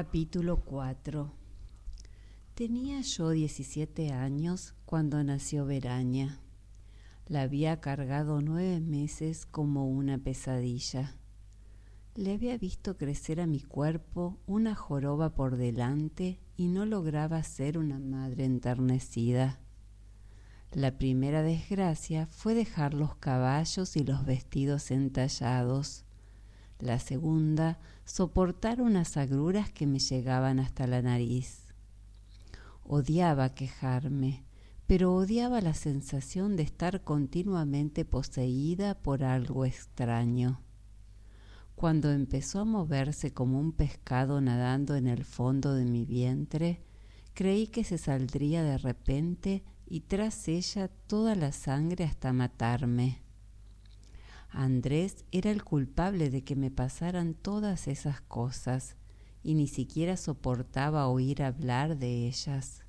Capítulo 4. Tenía yo 17 años cuando nació Veraña. La había cargado 9 meses como una pesadilla. Le había visto crecer a mi cuerpo una joroba por delante y no lograba ser una madre enternecida. La primera desgracia fue dejar los caballos y los vestidos entallados. La segunda, soportar unas agruras que me llegaban hasta la nariz. Odiaba quejarme, pero odiaba la sensación de estar continuamente poseída por algo extraño. Cuando empezó a moverse como un pescado nadando en el fondo de mi vientre, creí que se saldría de repente y tras ella toda la sangre hasta matarme. Andrés era el culpable de que me pasaran todas esas cosas y ni siquiera soportaba oír hablar de ellas.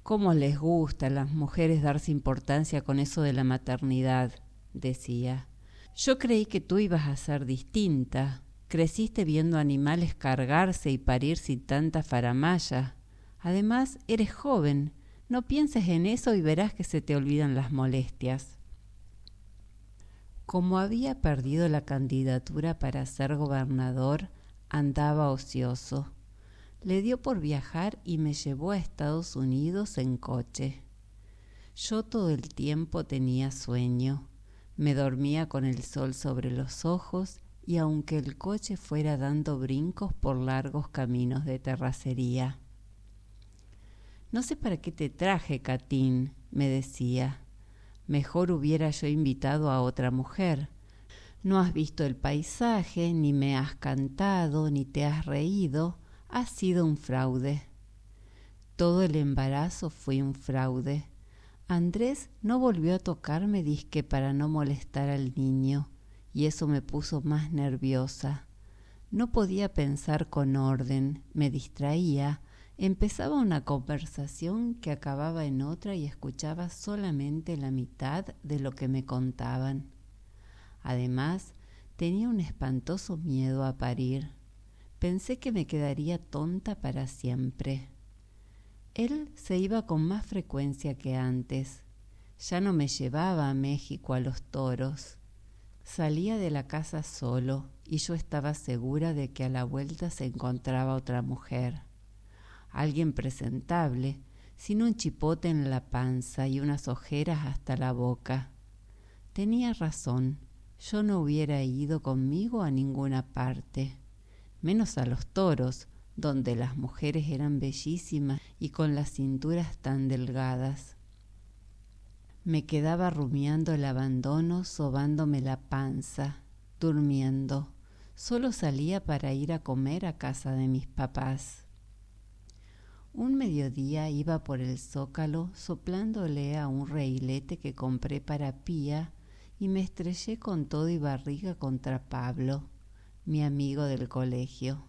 «¿Cómo les gusta a las mujeres darse importancia con eso de la maternidad?», decía. «Yo creí que tú ibas a ser distinta. Creciste viendo animales cargarse y parir sin tanta faramalla. Además, eres joven. No pienses en eso y verás que se te olvidan las molestias». Como había perdido la candidatura para ser gobernador, andaba ocioso. Le dio por viajar y me llevó a Estados Unidos en coche. Yo todo el tiempo tenía sueño. Me dormía con el sol sobre los ojos y aunque el coche fuera dando brincos por largos caminos de terracería. «No sé para qué te traje, Catín», me decía. «Mejor hubiera yo invitado a otra mujer. No has visto el paisaje, ni me has cantado, ni te has reído. Has sido un fraude». Todo el embarazo fue un fraude. Andrés no volvió a tocarme disque para no molestar al niño, y eso me puso más nerviosa. No podía pensar con orden, me distraía. Empezaba una conversación que acababa en otra y escuchaba solamente la mitad de lo que me contaban. Además, tenía un espantoso miedo a parir. Pensé que me quedaría tonta para siempre. Él se iba con más frecuencia que antes. Ya no me llevaba a México a los toros. Salía de la casa solo y yo estaba segura de que a la vuelta se encontraba otra mujer. Alguien presentable, sin un chipote en la panza y unas ojeras hasta la boca. Tenía razón, yo no hubiera ido conmigo a ninguna parte, menos a los toros, donde las mujeres eran bellísimas y con las cinturas tan delgadas. Me quedaba rumiando el abandono, sobándome la panza, durmiendo. Solo salía para ir a comer a casa de mis papás. Un mediodía iba por el zócalo soplándole a un reilete que compré para Pía y me estrellé con todo y barriga contra Pablo, mi amigo del colegio.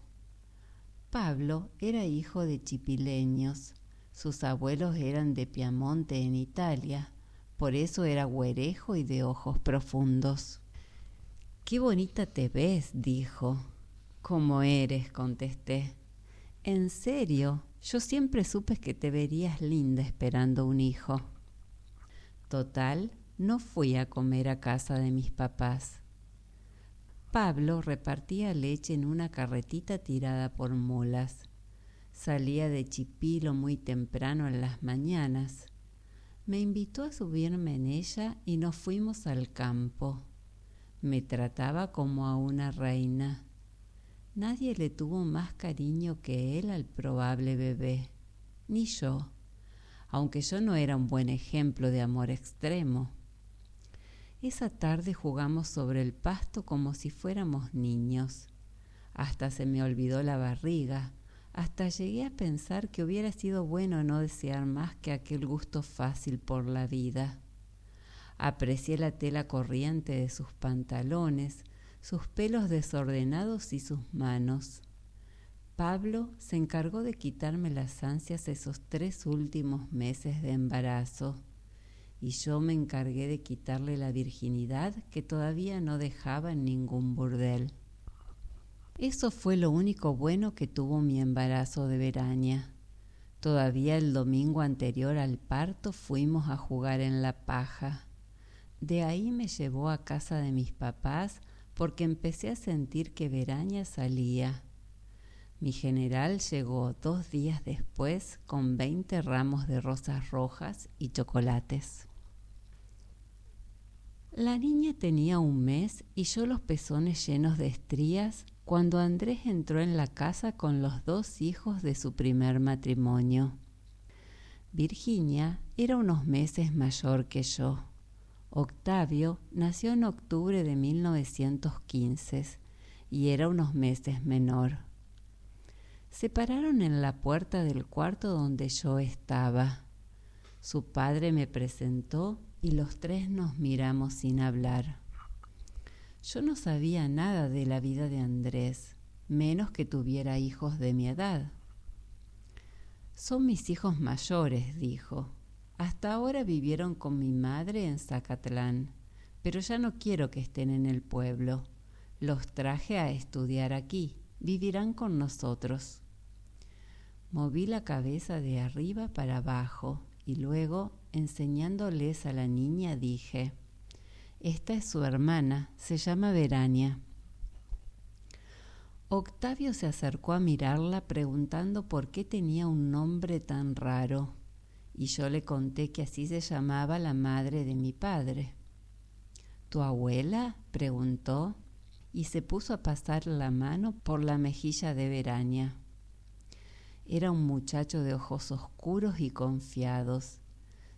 Pablo era hijo de chipileños. Sus abuelos eran de Piamonte en Italia, por eso era güerejo y de ojos profundos. «Qué bonita te ves», dijo. «¿Cómo eres?», contesté. «¿En serio? Yo siempre supe que te verías linda esperando un hijo». Total, no fui a comer a casa de mis papás. Pablo repartía leche en una carretita tirada por mulas. Salía de Chipilo muy temprano en las mañanas. Me invitó a subirme en ella y nos fuimos al campo. Me trataba como a una reina. Nadie le tuvo más cariño que él al probable bebé, ni yo, aunque yo no era un buen ejemplo de amor extremo. Esa tarde jugamos sobre el pasto como si fuéramos niños. Hasta se me olvidó la barriga, hasta llegué a pensar que hubiera sido bueno no desear más que aquel gusto fácil por la vida. Aprecié la tela corriente de sus pantalones, sus pelos desordenados y sus manos. Pablo se encargó de quitarme las ansias esos 3 últimos meses de embarazo, y yo me encargué de quitarle la virginidad que todavía no dejaba en ningún burdel. Eso fue lo único bueno que tuvo mi embarazo de Veraña. Todavía el domingo anterior al parto fuimos a jugar en la paja. De ahí me llevó a casa de mis papás porque empecé a sentir que Veraña salía. Mi general llegó 2 días después con 20 ramos de rosas rojas y chocolates. La niña tenía 1 mes y yo los pezones llenos de estrías cuando Andrés entró en la casa con los 2 hijos de su primer matrimonio. Virginia era unos meses mayor que yo. Octavio nació en octubre de 1915 y era unos meses menor. Se pararon en la puerta del cuarto donde yo estaba. Su padre me presentó y los 3 nos miramos sin hablar. Yo no sabía nada de la vida de Andrés, menos que tuviera hijos de mi edad. Son mis hijos mayores, dijo. Hasta ahora vivieron con mi madre en Zacatlán, pero ya no quiero que estén en el pueblo. Los traje a estudiar aquí, vivirán con nosotros. Moví la cabeza de arriba para abajo y luego, enseñándoles a la niña, dije: esta es su hermana, se llama Veraña. Octavio se acercó a mirarla preguntando por qué tenía un nombre tan raro, y yo le conté que así se llamaba la madre de mi padre. ¿Tu abuela?, preguntó, y se puso a pasar la mano por la mejilla de Veraña. Era un muchacho de ojos oscuros y confiados.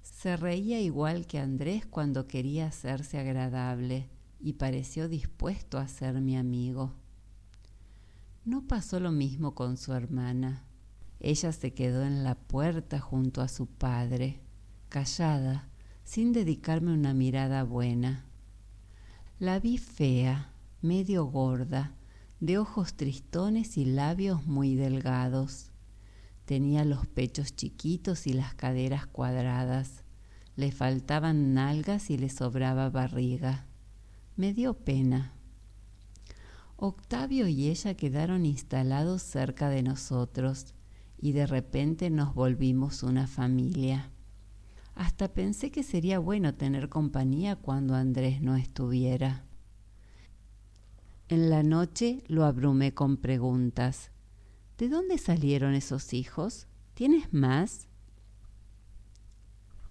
Se reía igual que Andrés cuando quería hacerse agradable y pareció dispuesto a ser mi amigo. No pasó lo mismo con su hermana. Ella se quedó en la puerta junto a su padre, callada, sin dedicarme una mirada buena. La vi fea, medio gorda, de ojos tristones y labios muy delgados. Tenía los pechos chiquitos y las caderas cuadradas. Le faltaban nalgas y le sobraba barriga. Me dio pena. Octavio y ella quedaron instalados cerca de nosotros y de repente nos volvimos una familia. Hasta pensé que sería bueno tener compañía cuando Andrés no estuviera. En la noche lo abrumé con preguntas. ¿De dónde salieron esos hijos? ¿Tienes más?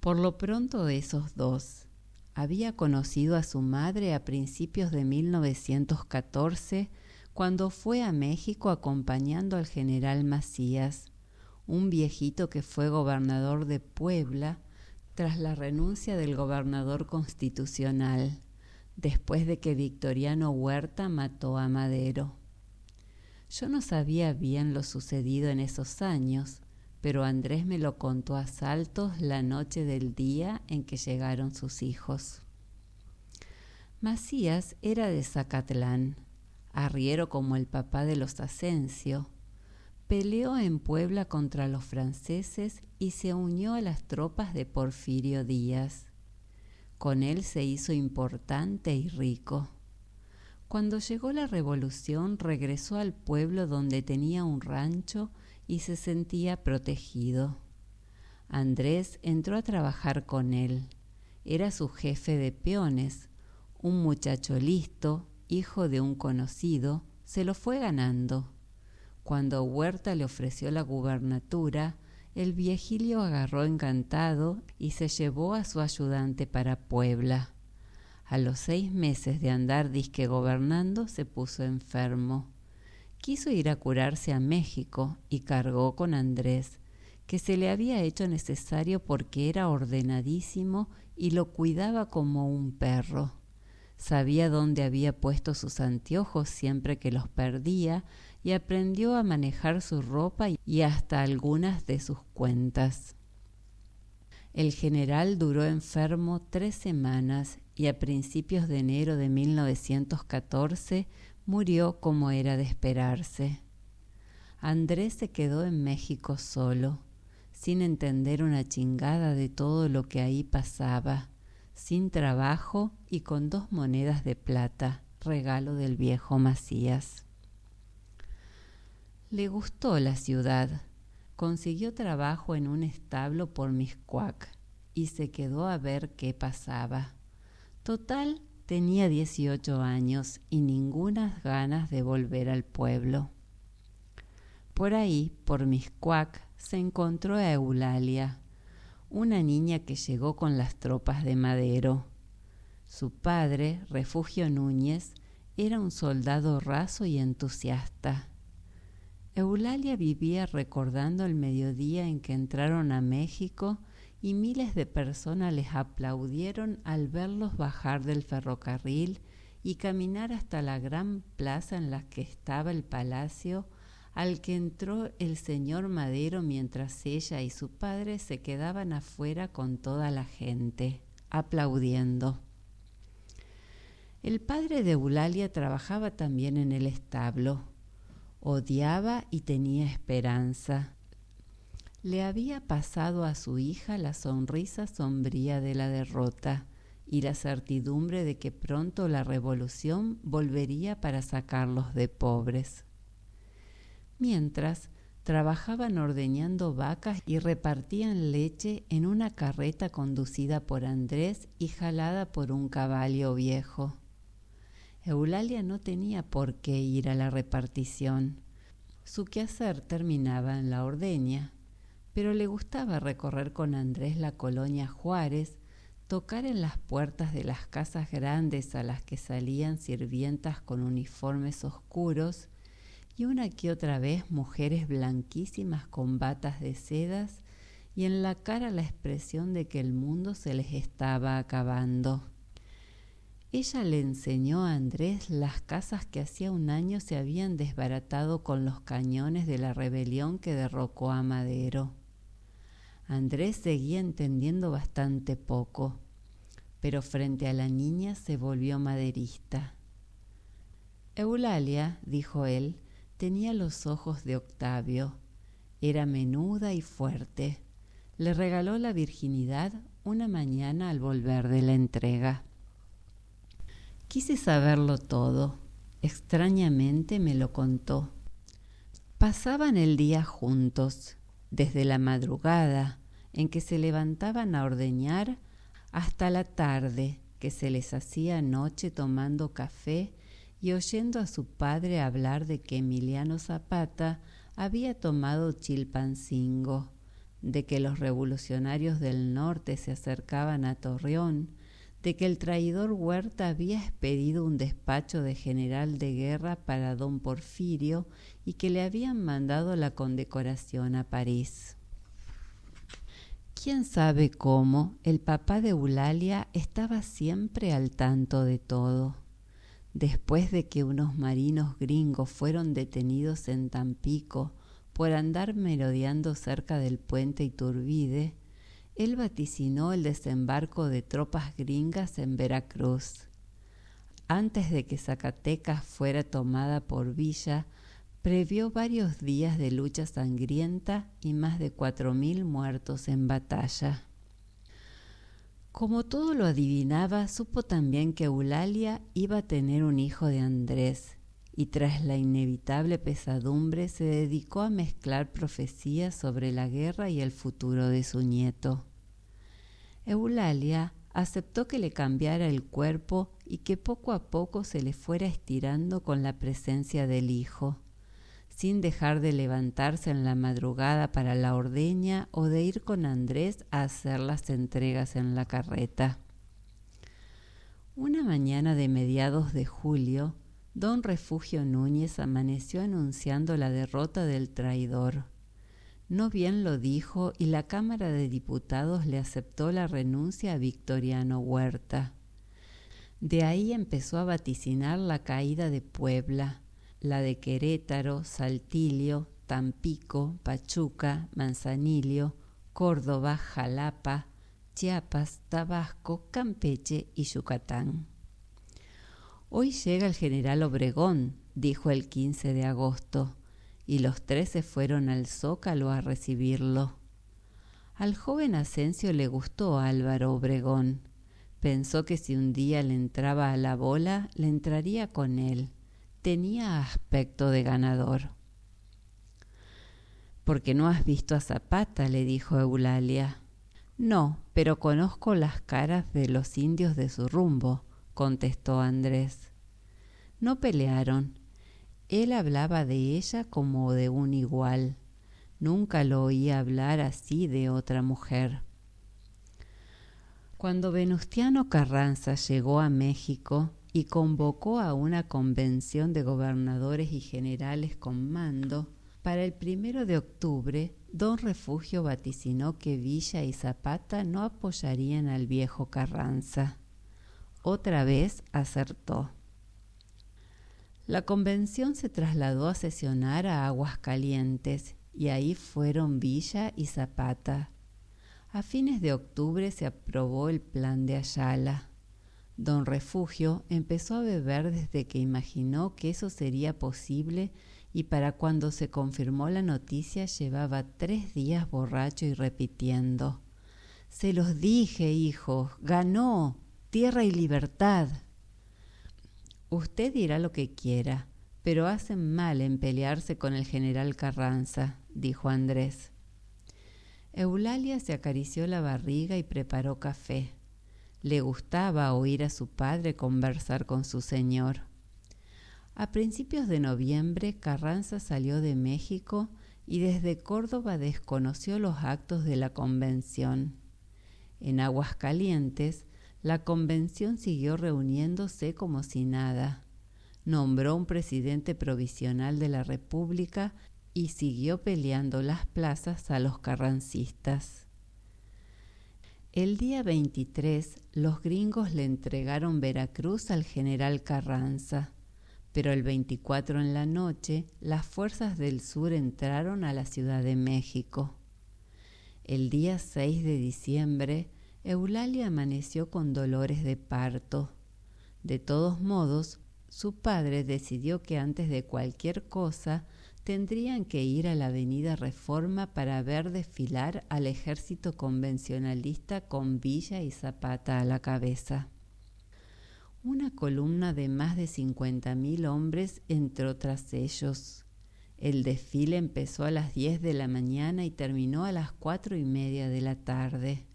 Por lo pronto esos 2. Había conocido a su madre a principios de 1914 cuando fue a México acompañando al general Macías, un viejito que fue gobernador de Puebla tras la renuncia del gobernador constitucional, después de que Victoriano Huerta mató a Madero. Yo no sabía bien lo sucedido en esos años, pero Andrés me lo contó a saltos la noche del día en que llegaron sus hijos. Macías era de Zacatlán, arriero como el papá de los Asensio. Peleó en Puebla contra los franceses y se unió a las tropas de Porfirio Díaz. Con él se hizo importante y rico. Cuando llegó la revolución, regresó al pueblo donde tenía un rancho y se sentía protegido. Andrés entró a trabajar con él. Era su jefe de peones, un muchacho listo, hijo de un conocido, se lo fue ganando. Cuando Huerta le ofreció la gubernatura, el viejillo agarró encantado y se llevó a su ayudante para Puebla. A los 6 meses de andar disque gobernando, se puso enfermo. Quiso ir a curarse a México y cargó con Andrés, que se le había hecho necesario porque era ordenadísimo y lo cuidaba como un perro. Sabía dónde había puesto sus anteojos siempre que los perdía y aprendió a manejar su ropa y hasta algunas de sus cuentas. El general duró enfermo 3 semanas y a principios de enero de 1914 murió como era de esperarse. Andrés se quedó en México solo, sin entender una chingada de todo lo que ahí pasaba, sin trabajo y con 2 monedas de plata, regalo del viejo Macías. Le gustó la ciudad. Consiguió trabajo en un establo por Mixcoac y se quedó a ver qué pasaba. Total, tenía 18 años y ningunas ganas de volver al pueblo. Por ahí, por Mixcoac, se encontró a Eulalia, una niña que llegó con las tropas de Madero. Su padre, Refugio Núñez, era un soldado raso y entusiasta. Eulalia vivía recordando el mediodía en que entraron a México y miles de personas les aplaudieron al verlos bajar del ferrocarril y caminar hasta la gran plaza en la que estaba el palacio al que entró el señor Madero mientras ella y su padre se quedaban afuera con toda la gente, aplaudiendo. El padre de Eulalia trabajaba también en el establo. Odiaba y tenía esperanza. Le había pasado a su hija la sonrisa sombría de la derrota y la certidumbre de que pronto la revolución volvería para sacarlos de pobres. Mientras, trabajaban ordeñando vacas y repartían leche en una carreta conducida por Andrés y jalada por un caballo viejo. Eulalia no tenía por qué ir a la repartición. Su quehacer terminaba en la ordeña, pero le gustaba recorrer con Andrés la colonia Juárez, tocar en las puertas de las casas grandes a las que salían sirvientas con uniformes oscuros y una que otra vez mujeres blanquísimas con batas de sedas y en la cara la expresión de que el mundo se les estaba acabando. Ella le enseñó a Andrés las casas que hacía un año se habían desbaratado con los cañones de la rebelión que derrocó a Madero. Andrés seguía entendiendo bastante poco, pero frente a la niña se volvió maderista. Eulalia, dijo él, tenía los ojos de Octavio. Era menuda y fuerte. Le regaló la virginidad una mañana al volver de la entrega. Quise saberlo todo. Extrañamente me lo contó. Pasaban el día juntos, desde la madrugada en que se levantaban a ordeñar hasta la tarde que se les hacía noche tomando café y oyendo a su padre hablar de que Emiliano Zapata había tomado Chilpancingo, de que los revolucionarios del norte se acercaban a Torreón, de que el traidor Huerta había expedido un despacho de general de guerra para don Porfirio y que le habían mandado la condecoración a París. Quién sabe cómo, el papá de Eulalia estaba siempre al tanto de todo. Después de que unos marinos gringos fueron detenidos en Tampico por andar merodeando cerca del puente Iturbide, él vaticinó el desembarco de tropas gringas en Veracruz. Antes de que Zacatecas fuera tomada por Villa, previó varios días de lucha sangrienta y más de 4.000 muertos en batalla. Como todo lo adivinaba, supo también que Eulalia iba a tener un hijo de Andrés, y tras la inevitable pesadumbre se dedicó a mezclar profecías sobre la guerra y el futuro de su nieto. Eulalia aceptó que le cambiara el cuerpo y que poco a poco se le fuera estirando con la presencia del hijo, sin dejar de levantarse en la madrugada para la ordeña o de ir con Andrés a hacer las entregas en la carreta. Una mañana de mediados de julio, don Refugio Núñez amaneció anunciando la derrota del traidor. No bien lo dijo y la Cámara de Diputados le aceptó la renuncia a Victoriano Huerta. De ahí empezó a vaticinar la caída de Puebla, la de Querétaro, Saltillo, Tampico, Pachuca, Manzanillo, Córdoba, Jalapa, Chiapas, Tabasco, Campeche y Yucatán. Hoy llega el general Obregón, dijo el 15 de agosto, y los 3 se fueron al Zócalo a recibirlo. Al joven Asensio le gustó Álvaro Obregón. Pensó que si un día le entraba a la bola, le entraría con él. Tenía aspecto de ganador. «Porque no has visto a Zapata», le dijo Eulalia. «No, pero conozco las caras de los indios de su rumbo», contestó Andrés. No pelearon. Él hablaba de ella como de un igual. Nunca lo oía hablar así de otra mujer. Cuando Venustiano Carranza llegó a México y convocó a una convención de gobernadores y generales con mando, para el 1 de octubre, don Refugio vaticinó que Villa y Zapata no apoyarían al viejo Carranza. Otra vez acertó. La convención se trasladó a sesionar a Aguascalientes y ahí fueron Villa y Zapata. A fines de octubre se aprobó el plan de Ayala. Don Refugio empezó a beber desde que imaginó que eso sería posible y para cuando se confirmó la noticia llevaba 3 días borracho y repitiendo: «Se los dije, hijos, ganó, tierra y libertad». «Usted dirá lo que quiera, pero hacen mal en pelearse con el general Carranza», dijo Andrés. Eulalia se acarició la barriga y preparó café. Le gustaba oír a su padre conversar con su señor. A principios de noviembre, Carranza salió de México y desde Córdoba desconoció los actos de la convención. En Aguascalientes, la convención siguió reuniéndose como si nada. Nombró un presidente provisional de la República y siguió peleando las plazas a los carrancistas. El día 23, los gringos le entregaron Veracruz al general Carranza, pero el 24 en la noche, las fuerzas del sur entraron a la Ciudad de México. El día 6 de diciembre, Eulalia amaneció con dolores de parto. De todos modos, su padre decidió que antes de cualquier cosa tendrían que ir a la Avenida Reforma para ver desfilar al ejército convencionalista con Villa y Zapata a la cabeza. Una columna de más de 50.000 hombres entró tras ellos. El desfile empezó a las 10 de la mañana y terminó a las 4:30 de la tarde.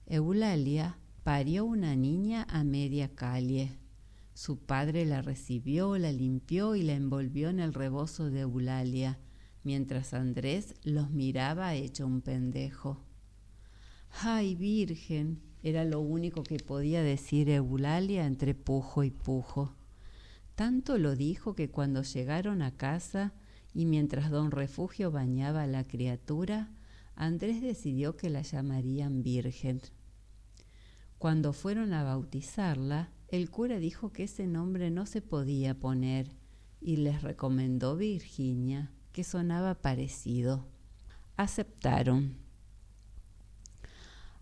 Eulalia parió una niña a media calle. Su padre la recibió, la limpió y la envolvió en el rebozo de Eulalia, mientras Andrés los miraba hecho un pendejo. «¡Ay, Virgen!», era lo único que podía decir Eulalia entre pujo y pujo. Tanto lo dijo que cuando llegaron a casa y mientras don Refugio bañaba a la criatura, Andrés decidió que la llamarían Virgen. Cuando fueron a bautizarla, el cura dijo que ese nombre no se podía poner y les recomendó Virginia, que sonaba parecido. Aceptaron.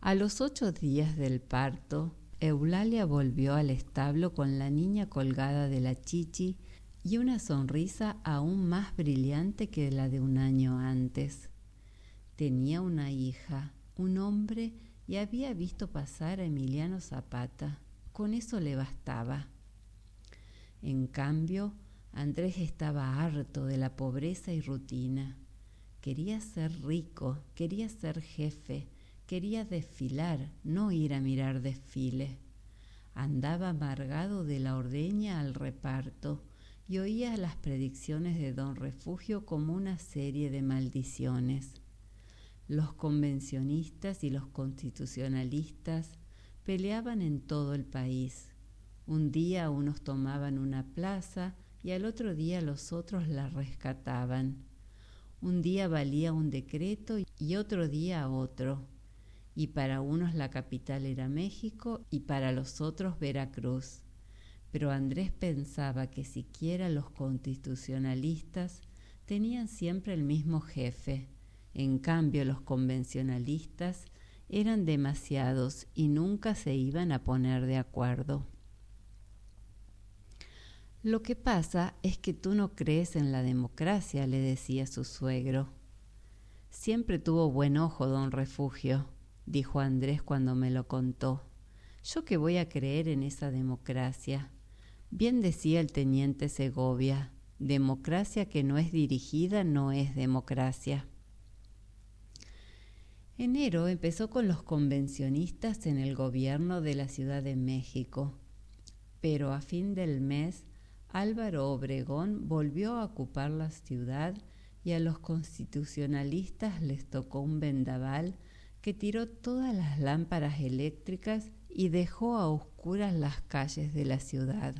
A los 8 días del parto, Eulalia volvió al establo con la niña colgada de la chichi y una sonrisa aún más brillante que la de un año antes. Tenía una hija, un hombre, y había visto pasar a Emiliano Zapata. Con eso le bastaba. En cambio, Andrés estaba harto de la pobreza y rutina. Quería ser rico, quería ser jefe, quería desfilar, no ir a mirar desfile. Andaba amargado de la ordeña al reparto y oía las predicciones de don Refugio como una serie de maldiciones. Los convencionistas y los constitucionalistas peleaban en todo el país. Un día unos tomaban una plaza y al otro día los otros la rescataban. Un día valía un decreto y otro día otro. Y para unos la capital era México y para los otros Veracruz. Pero Andrés pensaba que siquiera los constitucionalistas tenían siempre el mismo jefe. En cambio, los convencionalistas eran demasiados y nunca se iban a poner de acuerdo. «Lo que pasa es que tú no crees en la democracia», le decía su suegro. «Siempre tuvo buen ojo don Refugio», dijo Andrés cuando me lo contó. «¿Yo qué voy a creer en esa democracia? Bien decía el teniente Segovia, democracia que no es dirigida no es democracia». Enero empezó con los convencionistas en el gobierno de la Ciudad de México, pero a fin del mes Álvaro Obregón volvió a ocupar la ciudad y a los constitucionalistas les tocó un vendaval que tiró todas las lámparas eléctricas y dejó a oscuras las calles de la ciudad.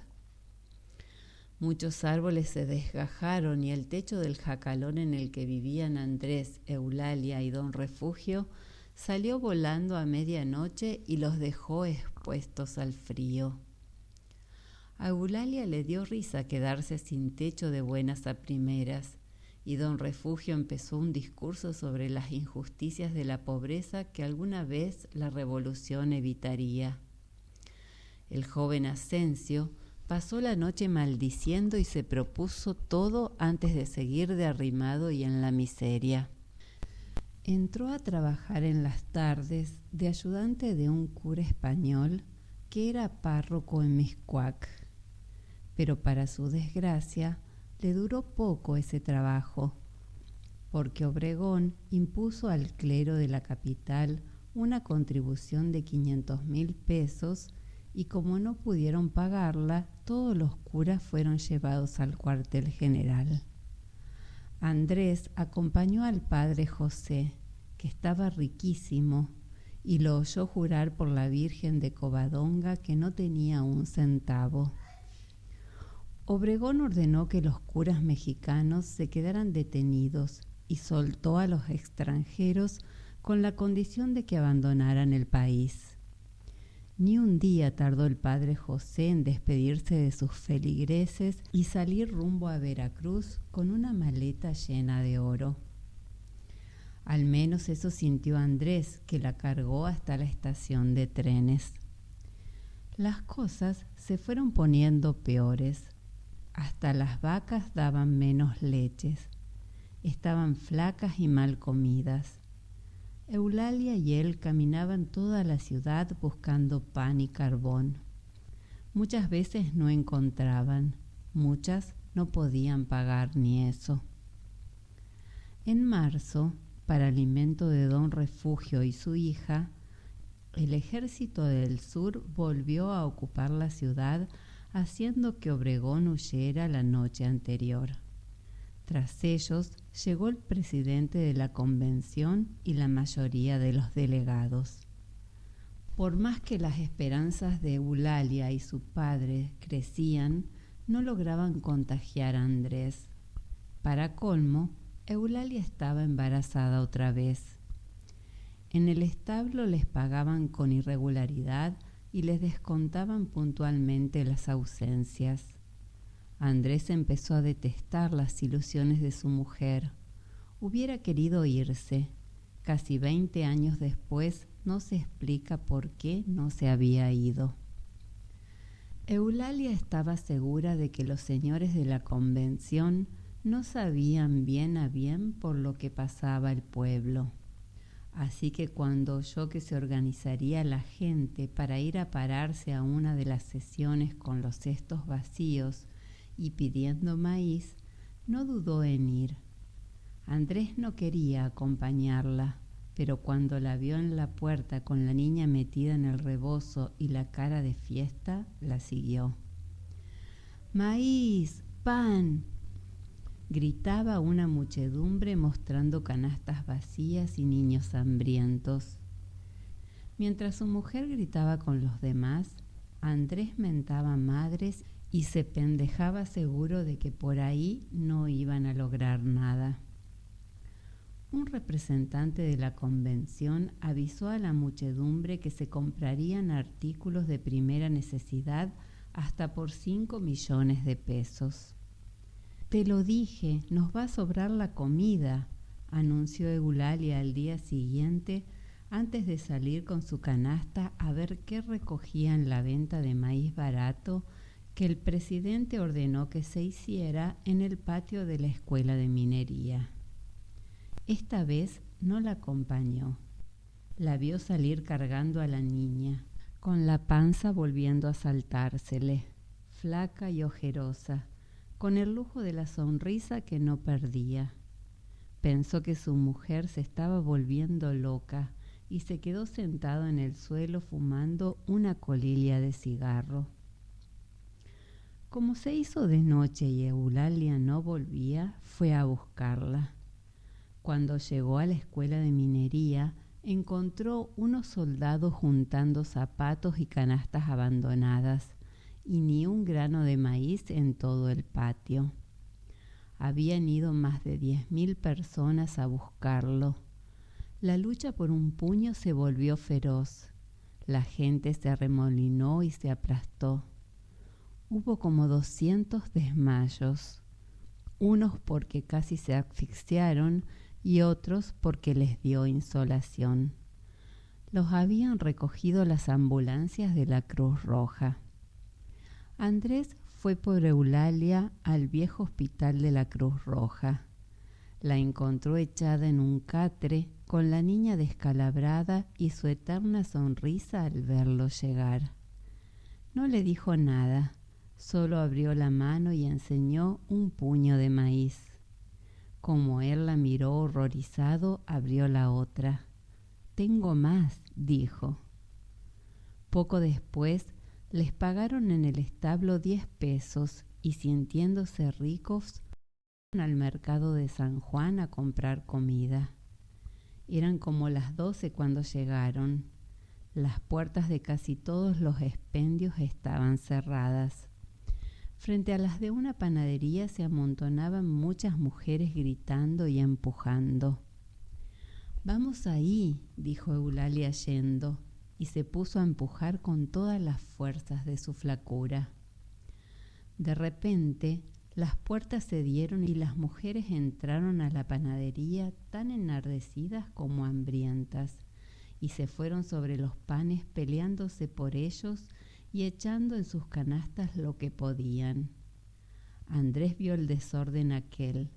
Muchos árboles se desgajaron y el techo del jacalón en el que vivían Andrés, Eulalia y don Refugio salió volando a medianoche y los dejó expuestos al frío. A Eulalia le dio risa quedarse sin techo de buenas a primeras, y don Refugio empezó un discurso sobre las injusticias de la pobreza que alguna vez la revolución evitaría. El joven Asensio pasó la noche maldiciendo y se propuso todo antes de seguir de arrimado y en la miseria. Entró a trabajar en las tardes de ayudante de un cura español que era párroco en Mixcoac, pero para su desgracia le duró poco ese trabajo, porque Obregón impuso al clero de la capital una contribución de 500,000 pesos y como no pudieron pagarla, todos los curas fueron llevados al cuartel general. Andrés acompañó al padre José, que estaba riquísimo, y lo oyó jurar por la Virgen de Covadonga que no tenía un centavo. Obregón ordenó que los curas mexicanos se quedaran detenidos y soltó a los extranjeros con la condición de que abandonaran el país. Ni un día tardó el padre José en despedirse de sus feligreses y salir rumbo a Veracruz con una maleta llena de oro. Al menos eso sintió Andrés, que la cargó hasta la estación de trenes. Las cosas se fueron poniendo peores. Hasta las vacas daban menos leches. Estaban flacas y mal comidas. Eulalia y él caminaban toda la ciudad buscando pan y carbón. Muchas veces no encontraban, muchas no podían pagar ni eso. En marzo, para alimento de don Refugio y su hija, el ejército del sur volvió a ocupar la ciudad, haciendo que Obregón huyera la noche anterior. Tras ellos llegó el presidente de la convención y la mayoría de los delegados. Por más que las esperanzas de Eulalia y su padre crecían, no lograban contagiar a Andrés. Para colmo, Eulalia estaba embarazada otra vez. En el establo les pagaban con irregularidad y les descontaban puntualmente las ausencias. Andrés empezó a detestar las ilusiones de su mujer. Hubiera querido irse. Casi 20 años después no se explica por qué no se había ido. Eulalia estaba segura de que los señores de la convención no sabían bien a bien por lo que pasaba el pueblo. Así que cuando oyó que se organizaría la gente para ir a pararse a una de las sesiones con los cestos vacíos y pidiendo maíz, no dudó en ir. Andrés no quería acompañarla, pero cuando la vio en la puerta con la niña metida en el rebozo y la cara de fiesta, la siguió. ¡Maíz! ¡Pan! Gritaba una muchedumbre mostrando canastas vacías y niños hambrientos. Mientras su mujer gritaba con los demás, Andrés mentaba madres y se pendejaba seguro de que por ahí no iban a lograr nada. Un representante de la convención avisó a la muchedumbre que se comprarían artículos de primera necesidad hasta por 5 millones de pesos. «Te lo dije, nos va a sobrar la comida», anunció Eulalia al día siguiente antes de salir con su canasta a ver qué recogía en la venta de maíz barato que el presidente ordenó que se hiciera en el patio de la escuela de minería. Esta vez no la acompañó. La vio salir cargando a la niña, con la panza volviendo a saltársele, flaca y ojerosa, con el lujo de la sonrisa que no perdía. Pensó que su mujer se estaba volviendo loca y se quedó sentado en el suelo fumando una colilla de cigarro. Como se hizo de noche y Eulalia no volvía, fue a buscarla. Cuando llegó a la escuela de minería, encontró unos soldados juntando zapatos y canastas abandonadas, y ni un grano de maíz en todo el patio. Habían ido más de 10.000 personas a buscarlo. La lucha por un puño se volvió feroz. La gente se arremolinó y se aplastó. Hubo como 200 desmayos, unos porque casi se asfixiaron y otros porque les dio insolación. Los habían recogido las ambulancias de la Cruz Roja. Andrés fue por Eulalia al viejo hospital de la Cruz Roja. La encontró echada en un catre con la niña descalabrada y su eterna sonrisa al verlo llegar. No le dijo nada, solo abrió la mano y enseñó un puño de maíz. Como él la miró horrorizado, abrió la otra. «Tengo más», dijo. Poco después les pagaron en el establo 10 pesos y, sintiéndose ricos, fueron al mercado de San Juan a comprar comida. Eran como las 12 cuando llegaron. Las puertas de casi todos los expendios estaban cerradas. Frente a las de una panadería se amontonaban muchas mujeres gritando y empujando. «Vamos ahí», dijo Eulalia yendo, y se puso a empujar con todas las fuerzas de su flacura. De repente, las puertas se dieron y las mujeres entraron a la panadería tan enardecidas como hambrientas, y se fueron sobre los panes peleándose por ellos y echando en sus canastas lo que podían. Andrés vio el desorden aquel,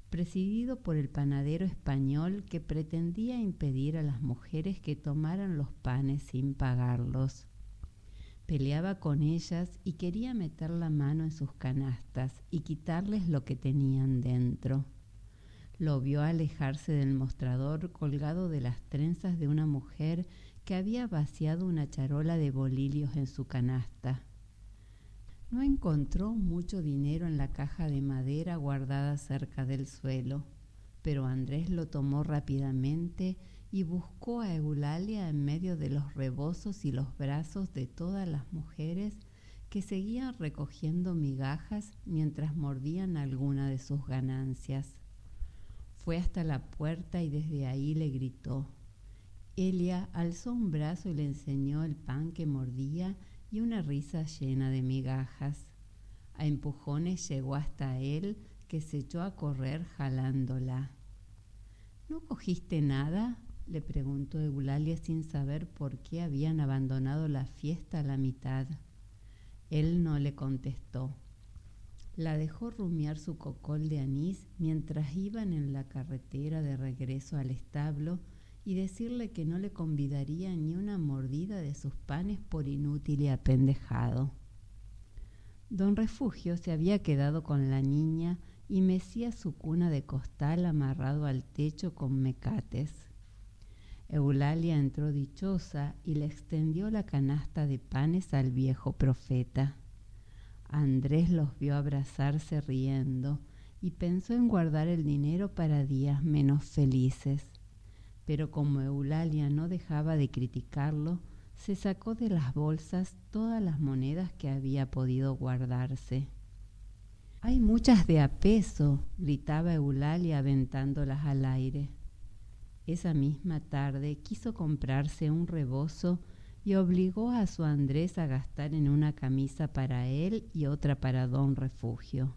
presidido por el panadero español que pretendía impedir a las mujeres que tomaran los panes sin pagarlos. Peleaba con ellas y quería meter la mano en sus canastas y quitarles lo que tenían dentro. Lo vio alejarse del mostrador colgado de las trenzas de una mujer que había vaciado una charola de bolillos en su canasta. No encontró mucho dinero en la caja de madera guardada cerca del suelo, pero Andrés lo tomó rápidamente y buscó a Eulalia en medio de los rebozos y los brazos de todas las mujeres que seguían recogiendo migajas mientras mordían alguna de sus ganancias. Fue hasta la puerta y desde ahí le gritó. Elia alzó un brazo y le enseñó el pan que mordía y una risa llena de migajas. A empujones llegó hasta él, que se echó a correr jalándola. «¿No cogiste nada?», le preguntó Eulalia sin saber por qué habían abandonado la fiesta a la mitad. Él no le contestó. La dejó rumiar su cocol de anís mientras iban en la carretera de regreso al establo y decirle que no le convidaría ni una mordida de sus panes por inútil y apendejado. Don Refugio se había quedado con la niña y mecía su cuna de costal amarrado al techo con mecates. Eulalia entró dichosa y le extendió la canasta de panes al viejo profeta. Andrés los vio abrazarse riendo y pensó en guardar el dinero para días menos felices. Pero como Eulalia no dejaba de criticarlo, se sacó de las bolsas todas las monedas que había podido guardarse. «Hay muchas de a peso», gritaba Eulalia aventándolas al aire. Esa misma tarde quiso comprarse un rebozo y obligó a su Andrés a gastar en una camisa para él y otra para Don Refugio.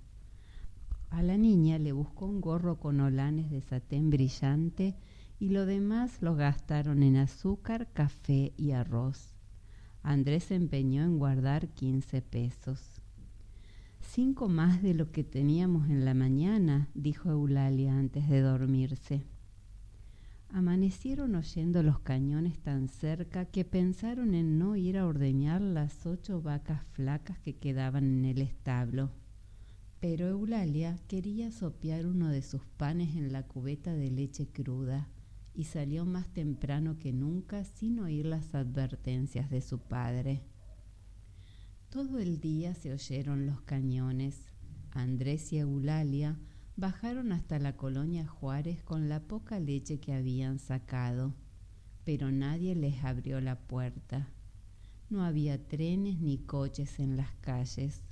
A la niña le buscó un gorro con holanes de satén brillante y lo demás lo gastaron en azúcar, café y arroz. Andrés se empeñó en guardar 15 pesos. «5 más de lo que teníamos en la mañana», dijo Eulalia antes de dormirse. Amanecieron oyendo los cañones tan cerca que pensaron en no ir a ordeñar las 8 vacas flacas que quedaban en el establo. Pero Eulalia quería sopear uno de sus panes en la cubeta de leche cruda y salió más temprano que nunca sin oír las advertencias de su padre. Todo el día se oyeron los cañones. Andrés y Eulalia bajaron hasta la colonia Juárez con la poca leche que habían sacado, pero nadie les abrió la puerta. No había trenes ni coches en las calles.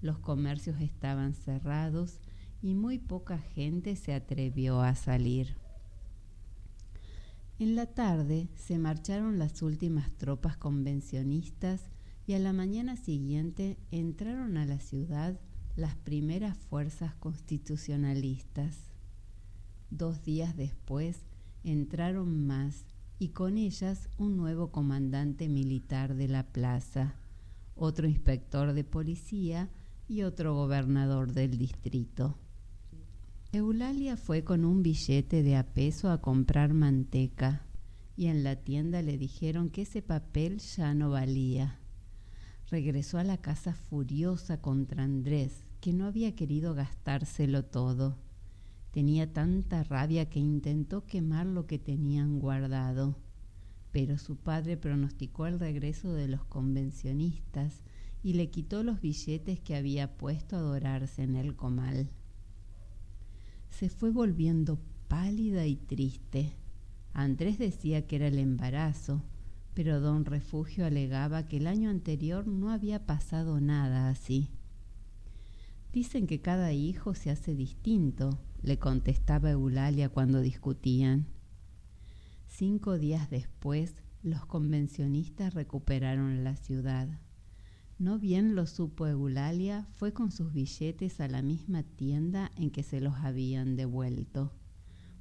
Los comercios estaban cerrados y muy poca gente se atrevió a salir. En la tarde se marcharon las últimas tropas convencionistas y a la mañana siguiente entraron a la ciudad las primeras fuerzas constitucionalistas. 2 días después entraron más y con ellas un nuevo comandante militar de la plaza, otro inspector de policía y otro gobernador del distrito. Eulalia fue con un billete de $1 a comprar manteca y en la tienda le dijeron que ese papel ya no valía. Regresó a la casa furiosa contra Andrés, que no había querido gastárselo todo. Tenía tanta rabia que intentó quemar lo que tenían guardado, pero su padre pronosticó el regreso de los convencionistas y le quitó los billetes que había puesto a dorarse en el comal. Se fue volviendo pálida y triste. Andrés decía que era el embarazo, pero don Refugio alegaba que el año anterior no había pasado nada así. Dicen que cada hijo se hace distinto, le contestaba Eulalia cuando discutían. 5 días después, los convencionistas recuperaron la ciudad. No bien lo supo Eulalia, fue con sus billetes a la misma tienda en que se los habían devuelto.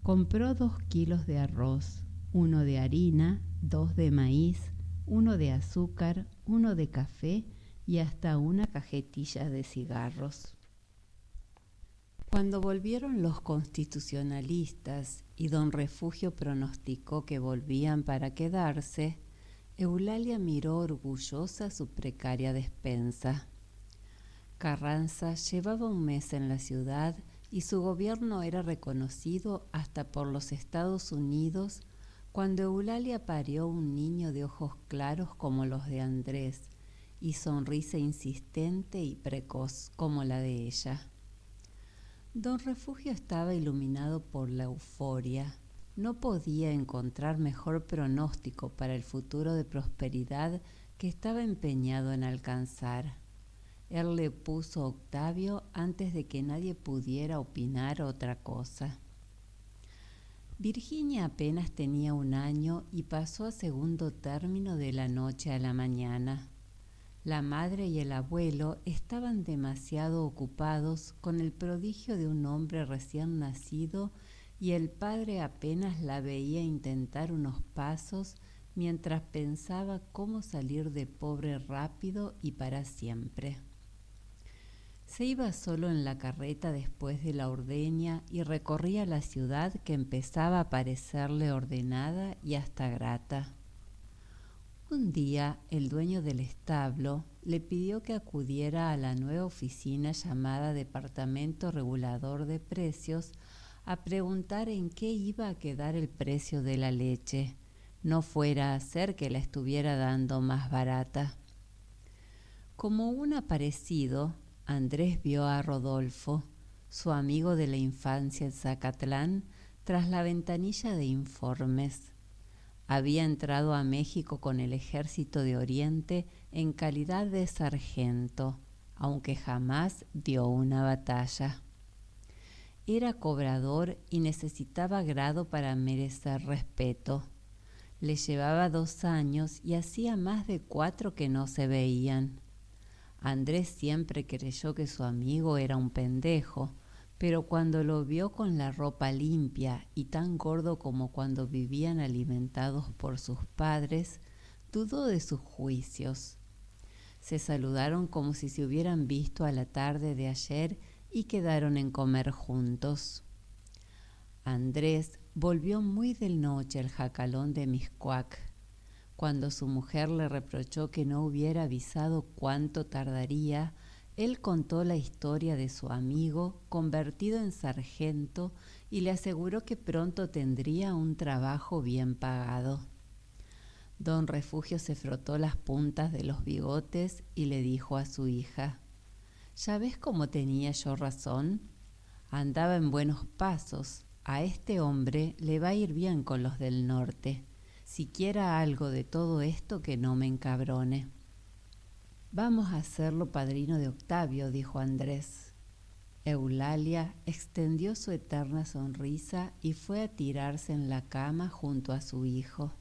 Compró 2 kilos de arroz, 1 de harina, 2 de maíz, 1 de azúcar, 1 de café y hasta una cajetilla de cigarros. Cuando volvieron los constitucionalistas y don Refugio pronosticó que volvían para quedarse, Eulalia miró orgullosa su precaria despensa. Carranza llevaba 1 mes en la ciudad y su gobierno era reconocido hasta por los Estados Unidos cuando Eulalia parió un niño de ojos claros como los de Andrés y sonrisa insistente y precoz como la de ella. Don Refugio estaba iluminado por la euforia. No podía encontrar mejor pronóstico para el futuro de prosperidad que estaba empeñado en alcanzar. Él le puso Octavio antes de que nadie pudiera opinar otra cosa. Virginia apenas tenía 1 año y pasó a segundo término de la noche a la mañana. La madre y el abuelo estaban demasiado ocupados con el prodigio de un hombre recién nacido y el padre apenas la veía intentar unos pasos mientras pensaba cómo salir de pobre rápido y para siempre. Se iba solo en la carreta después de la ordeña y recorría la ciudad que empezaba a parecerle ordenada y hasta grata. Un día el dueño del establo le pidió que acudiera a la nueva oficina llamada Departamento Regulador de Precios a preguntar en qué iba a quedar el precio de la leche, no fuera a ser que la estuviera dando más barata. Como un aparecido, Andrés vio a Rodolfo, su amigo de la infancia en Zacatlán, tras la ventanilla de informes. Había entrado a México con el Ejército de Oriente en calidad de sargento, aunque jamás dio una batalla. Era cobrador y necesitaba grado para merecer respeto. Le llevaba 2 años y hacía más de 4 que no se veían. Andrés siempre creyó que su amigo era un pendejo, pero cuando lo vio con la ropa limpia y tan gordo como cuando vivían alimentados por sus padres, dudó de sus juicios. Se saludaron como si se hubieran visto a la tarde de ayer y quedaron en comer juntos. Andrés volvió muy de noche al jacalón de Mixcoac. Cuando su mujer le reprochó que no hubiera avisado cuánto tardaría, Él contó la historia de su amigo convertido en sargento y le aseguró que pronto tendría un trabajo bien pagado. Don Refugio se frotó las puntas de los bigotes y le dijo a su hija: «¿Ya ves cómo tenía yo razón? Andaba en buenos pasos. A este hombre le va a ir bien con los del norte. Si quiera algo de todo esto, que no me encabrone». «Vamos a hacerlo padrino de Octavio», dijo Andrés. Eulalia extendió su eterna sonrisa y fue a tirarse en la cama junto a su hijo.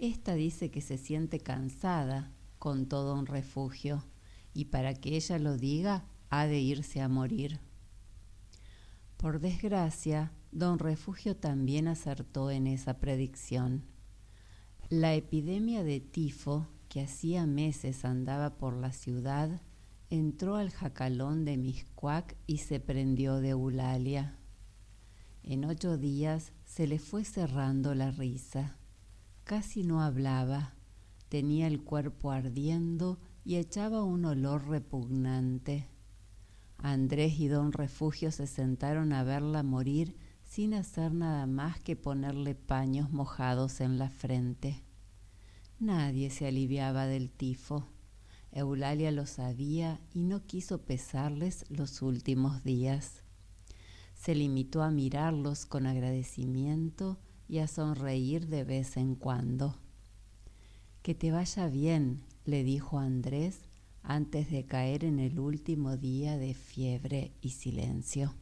«Esta dice que se siente cansada», contó don Refugio, «y para que ella lo diga, ha de irse a morir». Por desgracia, don Refugio también acertó en esa predicción. La epidemia de tifo, que hacía meses andaba por la ciudad, entró al jacalón de Mixcoac y se prendió de Eulalia. En 8 días se le fue cerrando la risa. Casi no hablaba, tenía el cuerpo ardiendo y echaba un olor repugnante. Andrés y don Refugio se sentaron a verla morir sin hacer nada más que ponerle paños mojados en la frente. Nadie se aliviaba del tifo. Eulalia lo sabía y no quiso pesarles los últimos días. Se limitó a mirarlos con agradecimiento y a sonreír de vez en cuando. «Que te vaya bien», le dijo Andrés antes de caer en el último día de fiebre y silencio.